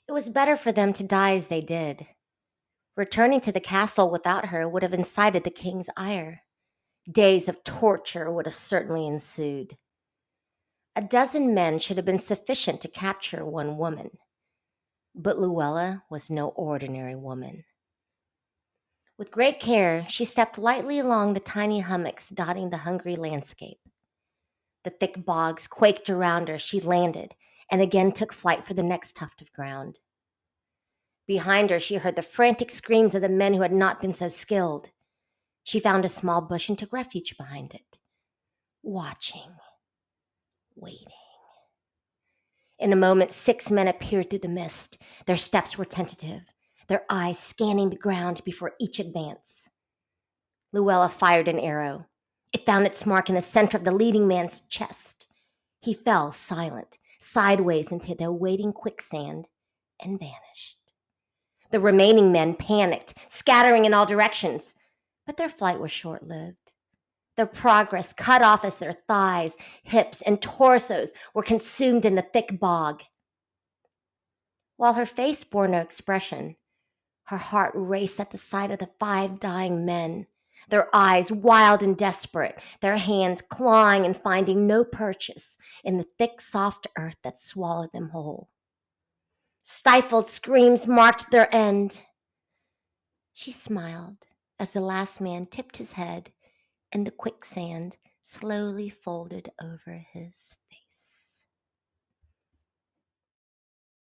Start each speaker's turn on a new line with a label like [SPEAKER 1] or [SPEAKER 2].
[SPEAKER 1] It was better for them to die as they did. Returning to the castle without her would have incited the king's ire. Days of torture would have certainly ensued. A dozen men should have been sufficient to capture one woman. But Luella was no ordinary woman. With great care, she stepped lightly along the tiny hummocks dotting the hungry landscape. The thick bogs quaked around her. She landed and again took flight for the next tuft of ground. Behind her, she heard the frantic screams of the men who had not been so skilled. She found a small bush and took refuge behind it, watching, waiting. In a moment, 6 men appeared through the mist. Their steps were tentative, their eyes scanning the ground before each advance. Luella fired an arrow. It found its mark in the center of the leading man's chest. He fell silent, sideways into the waiting quicksand, and vanished. The remaining men panicked, scattering in all directions, but their flight was short-lived. Their progress cut off as their thighs, hips, and torsos were consumed in the thick bog. While her face bore no expression, her heart raced at the sight of the 5 dying men, their eyes wild and desperate, their hands clawing and finding no purchase in the thick, soft earth that swallowed them whole. Stifled screams marked their end. She smiled as the last man tipped his head and the quicksand slowly folded over his